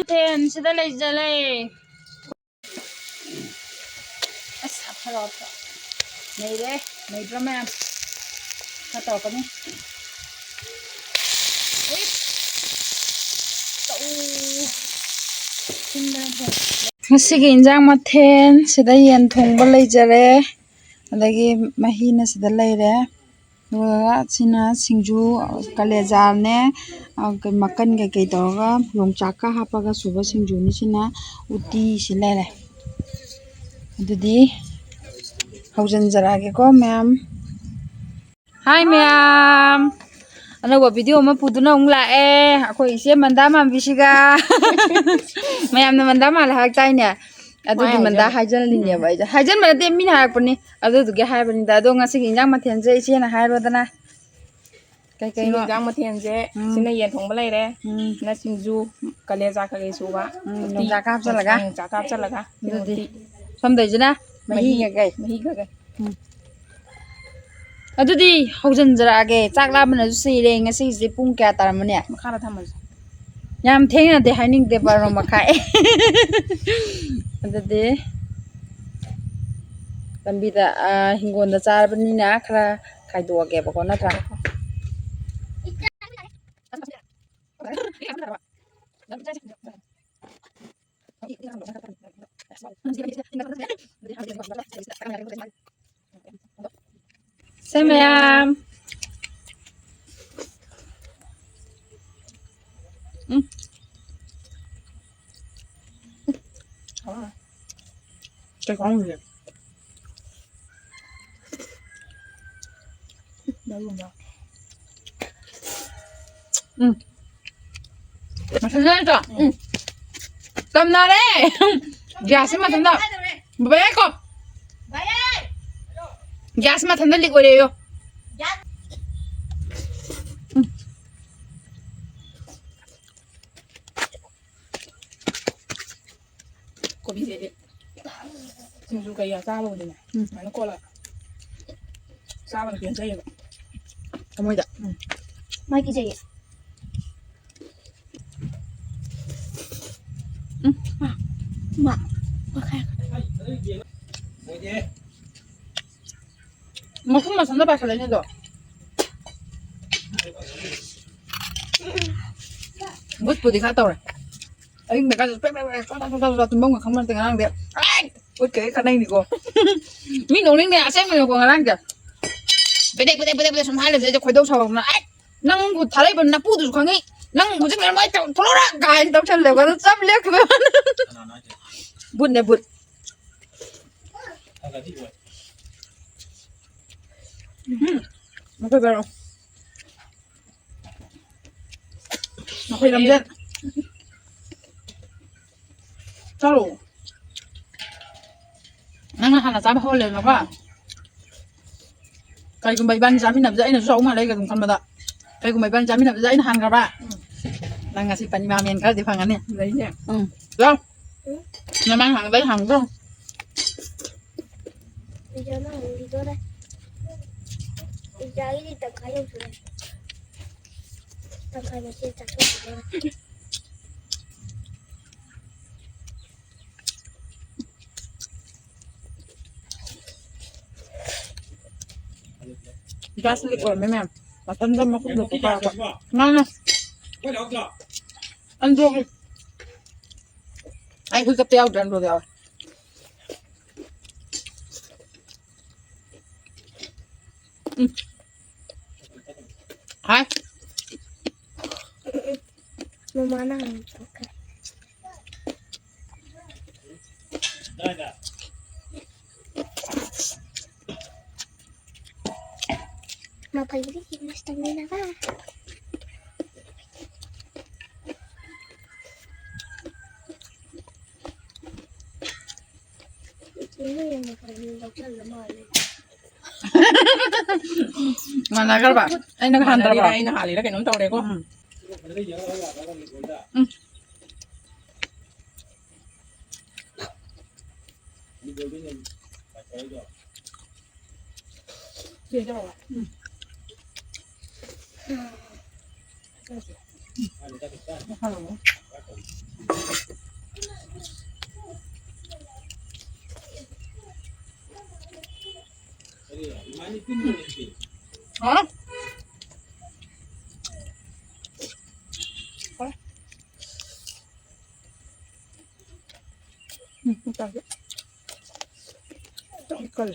Then ꯁꯤꯗ ꯂꯩꯖꯔꯦ ꯑꯁ ꯍꯥꯞꯊꯔꯣ ꯂꯩꯔꯦ ꯂꯩꯕ꯭ꯔꯥ ꯃꯌꯥꯝ ꯈꯔ ꯇꯧꯔꯛꯀꯅꯤ ꯉꯁꯤꯒꯤ ꯏꯟꯖꯥꯡ ꯃꯊꯦꯜ ꯁꯤꯗ ꯌꯦꯟ ꯊꯣꯡꯕ ꯂꯩꯖꯔꯦ ꯑꯗꯒꯤ ꯃꯍꯤꯅ ꯁꯤꯗ ꯂꯩꯔꯦ ꯑꯗꯨꯒ ꯁꯤꯅ ꯁꯤꯡꯖꯨ ꯀꯂꯦꯖꯥꯅꯦ ꯃꯀꯟ ꯀꯩꯀꯩ ꯇꯧꯔꯒ ꯌꯣꯡꯆꯥꯛꯀ ꯍꯥꯞꯄꯒ ꯁꯨꯕ ꯁꯤꯡꯖꯨꯅꯤ ꯁꯤꯅ ꯎꯇꯤ ꯁꯤ ꯂꯩꯔꯦ ꯑꯗꯨꯗꯤ ꯍꯧꯖꯤꯟꯖꯔꯛꯑꯒꯦꯀꯣ ꯃꯌꯥꯝ ꯍꯥꯏ ꯃꯌꯥꯝ ꯑꯅꯧꯕ ꯚꯤꯗꯤꯑꯣ ꯑꯃ ꯄꯨꯗꯨꯅ ꯑꯃꯨꯛ ꯂꯥꯛꯑꯦ ꯑꯩꯈꯣꯏ ꯏꯆꯦ ꯃꯟꯗꯥ ꯃꯥꯟꯕꯤꯁꯤꯒ ꯃꯌꯥꯝꯅ ꯃꯟꯗꯥ ꯃꯥꯜꯂꯦ ꯍꯥꯏꯔꯛꯇꯥꯏꯅꯦ ꯑꯗꯨꯒꯤ ꯃꯟꯗꯥ ꯍꯥꯏꯖꯜꯂꯤꯅꯦꯕ ꯑꯩꯁꯦ ꯍꯥꯏꯖꯟꯕ ꯅꯠꯇꯦ ꯃꯤꯅ ꯍꯥꯏꯔꯛꯄꯅꯤ ꯑꯗꯨꯗꯨꯒꯤ ꯍꯥꯏꯕꯅꯤꯗ ꯑꯗꯣ ꯉꯁꯤꯒꯤ ꯏꯟꯖꯥꯡ ꯃꯊꯦꯜꯁꯦ ꯏꯆꯦꯅ ꯍꯥꯏꯔꯣꯗꯅ ꯁꯤꯒꯤ ꯏꯟꯖꯥꯡ ꯃꯊꯦꯜꯁꯦ ꯁꯤꯅ ꯌꯦꯟ ꯊꯣꯡꯕ ꯂꯩꯔꯦ ꯁꯤꯅ ꯁꯤꯡꯖꯨ ꯀꯂꯦꯖꯥ ꯀꯩꯀꯩ ꯁꯨꯕ ꯎꯇꯤ ꯌꯣꯡꯆꯥꯛꯀ ꯍꯥꯞꯆꯜꯂꯒ ꯌꯣꯡꯆꯥꯛꯀ ꯍꯥꯞꯆꯜꯂꯒ ꯁꯤꯅ ꯑꯗꯨꯗꯤ ꯎꯇꯤ ꯁꯣꯝꯗꯩꯁꯤꯅ ꯃꯍꯤ ꯃꯍꯤꯒ ꯀꯩ ꯃꯍꯤꯒ ꯑꯗꯨꯗꯤ ꯍꯧꯖꯤꯟꯖꯔꯛꯑꯒꯦ ꯆꯥꯛ ꯂꯥꯕꯅꯁꯨ ꯁꯤꯔꯦ ꯉꯁꯤꯒꯤꯁꯦ ꯄꯨꯡ ꯀꯌꯥ ꯇꯥꯔꯝꯃꯅꯦ ꯃꯈꯥꯗ ꯊꯝꯃꯁꯦ ꯌꯥꯝ ꯊꯦꯡꯅꯗꯤ ꯍꯥꯏꯅꯤꯡꯗꯦ 12 ꯃꯈꯥꯏ ꯑꯗꯨꯗꯤ ꯂꯝꯕꯤꯗ ꯍꯤꯡꯒꯣꯜꯗ ꯆꯥꯔꯕꯅꯤꯅ ꯈꯔ ꯈꯥꯏꯗꯣꯛꯑꯒꯦꯕꯀꯣ ꯅꯠꯇ꯭ꯔꯥ ꯁꯦ ꯃꯌꯥꯝ Cái con gì vậy? Đâu luôn đâu. 맛있어. 땀나래. Gas മത്തണ്ട. വേഗം. Gas മത്തണ്ട ലിക്വരയോ. Cô bị gì đi? Xin chú cây sao luôn đi này. Mà nó cô là sao mà tiền dây vậy? Không ơi. Mấy cái gì? Mà khác. Mà không mà sống bà lấy rồi. Bút bút thì khá tàu này. Anh người ta cho tụi bông không mang tiền ăn được. Bút cái khả năng thì cô. Mình nấu lên nè xem người của ăn kìa. Bê xong hai lần sẽ khói đâu sầu mà. Năng một thả lấy bên nắp bút được không ấy. Năng một chiếc này mới chồng thô ra cái tao chân lều cái nó sắp liếc cái bút này bút. Nó phải vào. Nó phải làm dân. Sao đủ. Năng là hẳn là dám hôn lên nó quá. Cái của mấy ban dám mình nằm dãy nó sống mà đây cái con mà đó. Cái của mấy ban dám mình nằm dãy nó hàng cả ba. Năng ngasih panjamamen kali di pangannya. Đấy nhỉ. Không? Nhà mang hàng đấy hàng không? Bây giờ nó đi tới đây. Bây giờ đi tập khai vô rồi. Tập khai mà chưa tập rồi. Gas lick rồi mấy mẹ. Mà thân tâm nó không được qua quả. Ngon không? Ăn ruột đi. Anh cứ cặp teo cho ăn ruột rồi. Hai. Mama nó hàng okay. Mà phải cái gì mà stamina ba. Mana kal ba? Ay naghandra ba? Đây nó hả lý là cái nón tàu đấy cô. Chia cho bà. Hello. Hả? Không cần đấy. Không cần.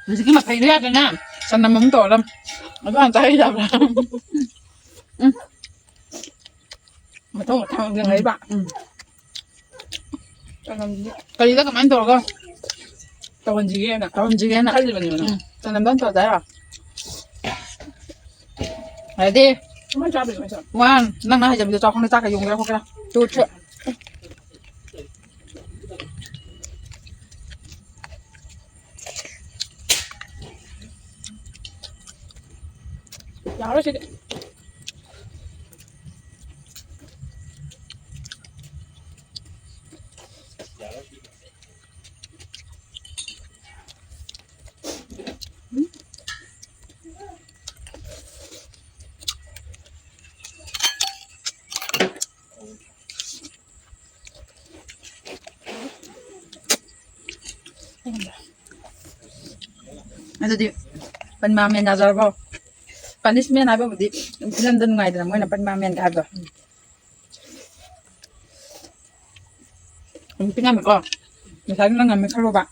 Mình sẽ mà thấy rét rồi nha. Sao nó mắm tỏi lắm. Nó có ăn tay đập ra. Mà thôi một thằng riêng lấy bạn. Cái gì đó cầm ăn tỏi con. Tao còn gì em nè. Tỏi gì nè. Cái gì mà nhiều nè. Sao nó bán tỏi đấy à? Đấy đi. Không phải cho được mày sợ. Ngoan, năng nó hay chậm cho không nó ta cái dùng cái không cái nào. Chút chuyện. Giáo đó chứ. Itu di penmamen nazar ko. Punishment apa di London ngai dan mo na penmamen ka ba. Pinam ko. Misalnya lang kami kalo ba.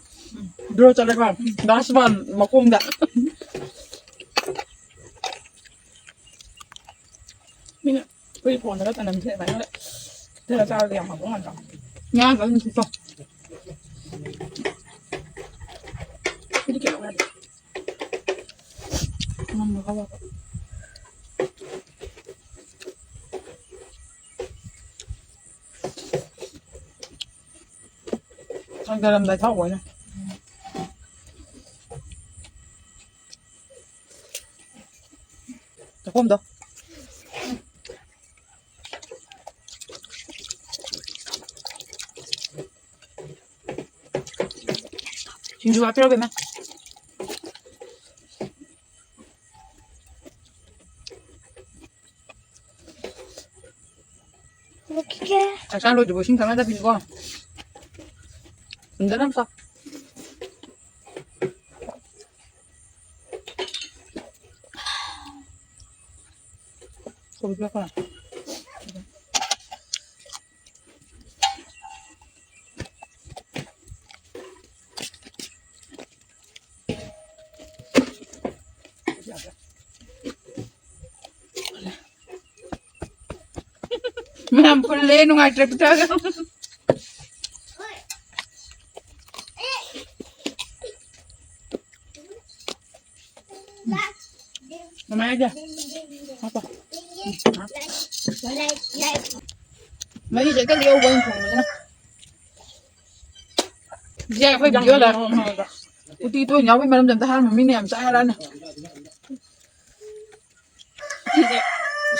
Draw talaga. Das one makunda. Mình ạ. Bây giờ nó tao nằm thế này đấy. Thế là sao làm học cũng hoàn toàn. Nya ka ni ko. Cái đi kiểu này. Mama ka ba. Ang dalam dai thau na. Ta kom đó. Chính chú 앞에 오면 이렇게 잘 로지 뭐 신선하다 빌고. 근데 남사. 거기 뼈가. Ma'am, pulli nung trip talaga. Mamaya aja. Apa? Mấy chị cái liêu quên thùng nữa. Dạ phải biết là đi tôi nhau với mà làm chậm ta mà mình làm sai ra nè.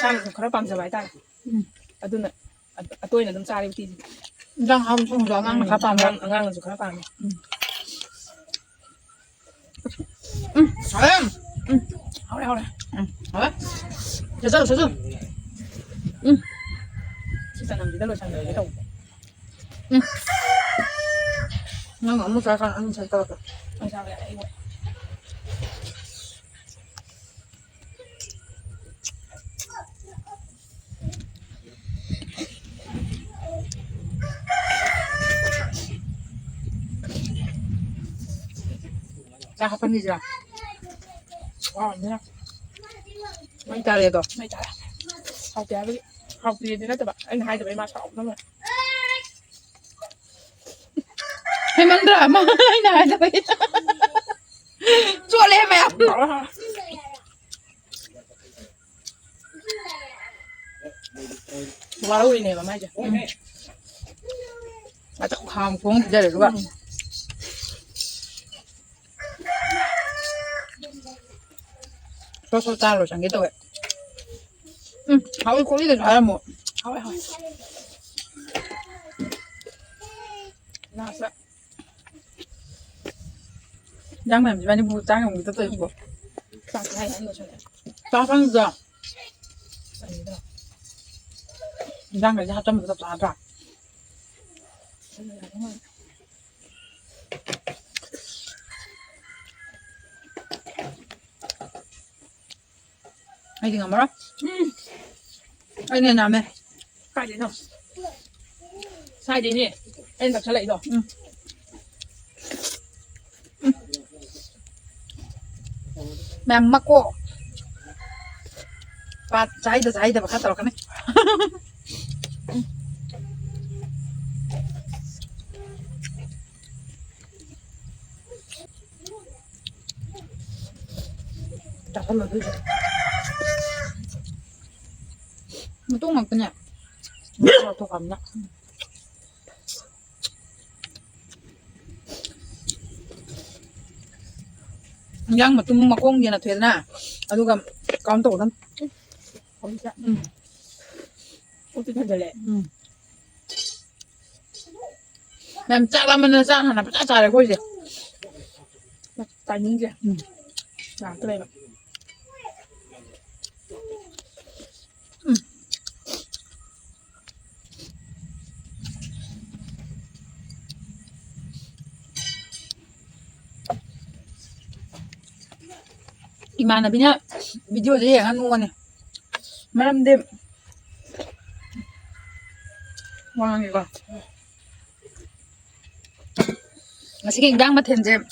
Sao mà không bằng giờ bài tay. À tôi này. À tôi là đâm sai đi thì. Răng không rõ ngang khá tạm ngang là rồi khá tạm. Hỏi em. Háo đây háo đây. Hỏi. Chờ chờ. Chị ta làm gì đó rồi chẳng đời cái đầu. Nó ngậm một cái con ăn sai tao. Làm sao lại vậy? Ra kapan nih Jira? Wow, thế nào? Mấy ta đây rồi. Mày trả học thì với học gì thì nó tự bảo anh hai tụi mà học lắm rồi. Hay mang drama này rồi. Chua lên mẹ. Bảo là vào đâu đi nè mà mai chứ. À chắc không cũng ra được bạn. Số ta rồi chẳng biết đâu vậy. Hỏi cô đi được rồi một. Hỏi hỏi. Nào sợ. Giang mềm chỉ bao nhiêu trang không người ta tự của. Sao hay ăn được rồi đấy. Sao phân giờ? Sao như đó. Giang cái ra cho mình tập ra ra. Đây là đúng rồi. Hay thì ngắm đó. Anh này làm này. Sai đến không? Sai đến nhỉ? Em tập trở lại rồi. Mềm mắc cô. Và trái được khát tao cái này. Chả có lời gì. Nó tốt ngọt nhỉ. Nó tốt lắm nhá. Giang mà tôi mà con gì là thuyền à. À tôi cầm con tổ lắm. Không chắc. Ôi tôi thật lẹ. Làm chắc là mình ra hẳn là chắc chả được thôi gì. Tại những gì? Làm cái này mà. Gimana binya video aja ya kan mau nih. Malam đêm. Wow gitu. Masih kinh đang mà thèn dèm.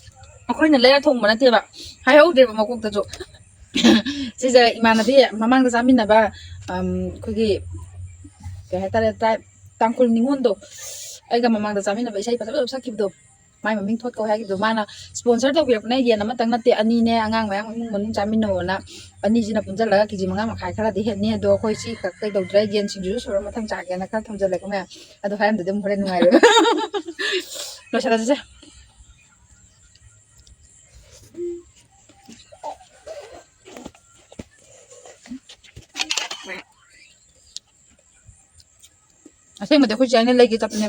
Ako'y nalaya thong ba nate ba. Hayaw de ba makok ta jo. Sisa imanabi mamang sa amin na ba kogi kaya tara tangkol ningondo. Ay ga mamang sa amin na ba isay pa sa sakib do. Mai maming thot ko hagi do mana sponsor to kuyak na yan naman tang nate ani ne angang mayang mun sa amin no na ani jina punjal laga kiji manga makai khala di het ne do koi si ka kai do dry gen sing ju so ma thang cha ga na ka tham jale ko ma ado hayam de dem hore ngai ro. Lo sara je. Asing mà để khối trái nên lấy cái tập này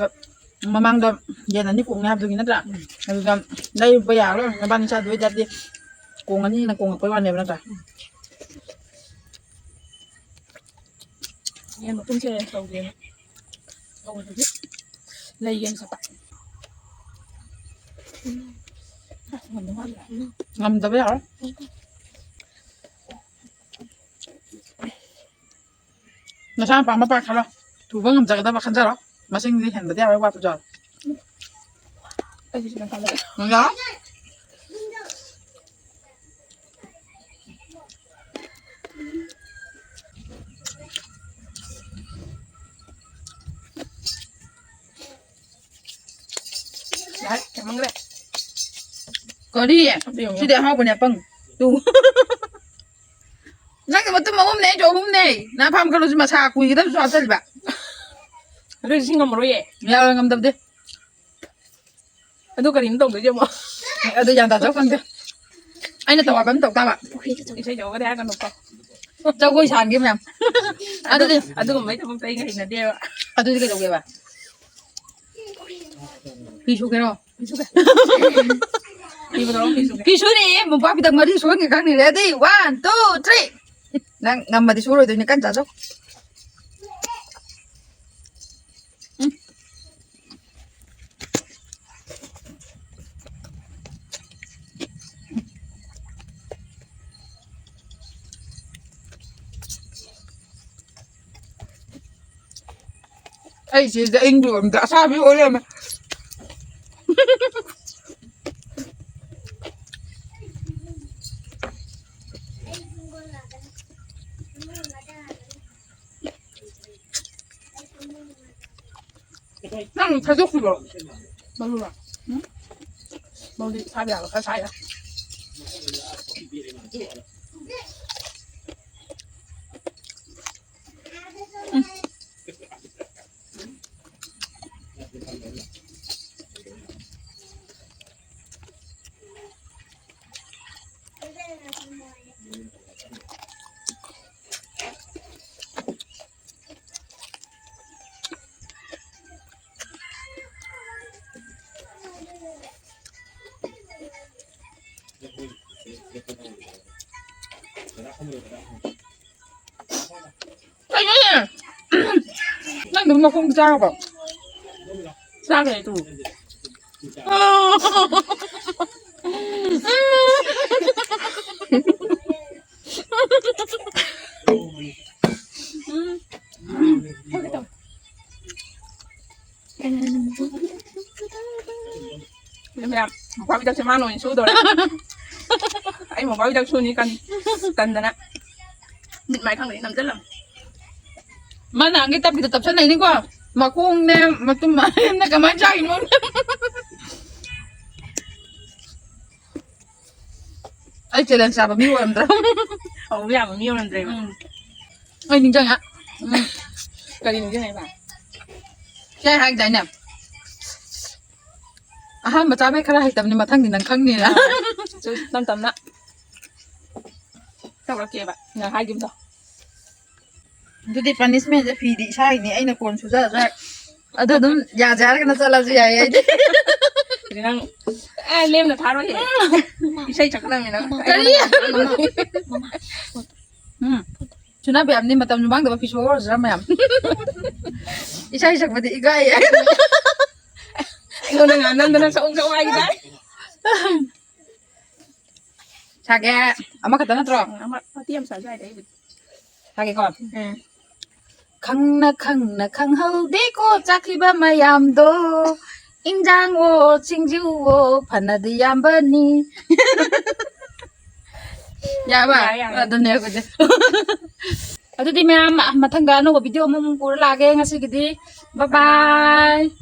mà mang đâm giờ là ní cùng nhau được như thế nào đây bây giờ đó là ban sao đuổi giật đi cùng anh là cùng cái quan này nó cả Em mà không chơi đầu tiên. Không được biết. Lấy game sao tại. Mình đúng không? ngầm tập bây giờ nó sao bằng mà khá là thủ vương ngầm cái đó mà khăn ra đó mà sinh đi hẹn với nhau qua bây giờ Đây thì đang làm. nó đó Đấy, cảm ơn các bạn. có đi Điều chứ để hao của nhà băng tu nãy cái mà tôi mà hôm nay chỗ hôm nay na phàm cái lúc mà xa quỳ cái đó sao thế bạn Rồi xin ngầm rồi vậy. nhà ngầm tập đi Anh tôi cần đến tổng được chưa mà? ở đây dàn tao cháu con kia anh là tao bấm tao ta bạn Thì sẽ cho cái đá con độc không? cháu quỳ sàn kia mày Anh tôi còn mấy thằng công ty cái hình là đeo ạ. à tôi đi cái đầu kia bạn đi xuống cái đó Đi xuống kìa. Đi vào đó đi xuống kìa. đi xuống đi một ba bị tầng mà đi xuống cái khác này đi 1, 2, 3 đang ngầm mà đi xuống rồi tôi nhớ cắn trả dốc ấy chị đã in được đã sao biết ôi em năng thay dốc rồi Bao nhiêu rồi? Bao đi sai bây giờ là sai à? Anh ơi Anh đúng mà không sao bảo Sao vậy tụ? Mẹ qua bây giờ xem ăn rồi số rồi. Anh mà qua bây giờ sốนี้cần rồi nè. Mịn mày khang đấy nằm rất là. Mà nàng cái tập thì tập chân này đi qua mà cô không nè mà tôi mà em nó cả máy chay luôn ấy chơi lần sao mà miêu em đâu Không biết mà miêu làm gì mà. ơi nhìn chơi hả Cái gì như thế này bà. chơi hai cái nè à mà cha mấy cái này tập nhưng mà thằng thì nàng khăng nè Chứ tâm tâm đó. Sao đó kia bạn. Nhà hai kiếm rồi. Jadi punishment je pidi sai ni aina kon su za za ado dum ya jar kana chala ji ai Thì năng ai lên là phá nó vậy. Đi xây chắc là mày nó. chuna be amni matam nu bang da fi so ra ma isai sak bati igai Anh đang ngàn năm nó sống ai đấy. sage ama kata na tro Nó tiêm sợi dây đấy. sage kon khang hau de ko chakhi ba mayam do injang wo chingju wo phanadi yam bani ya ba adune ko je Ado di ma'am, matangga no video mo mong puro lagi nga sige di. Bye-bye!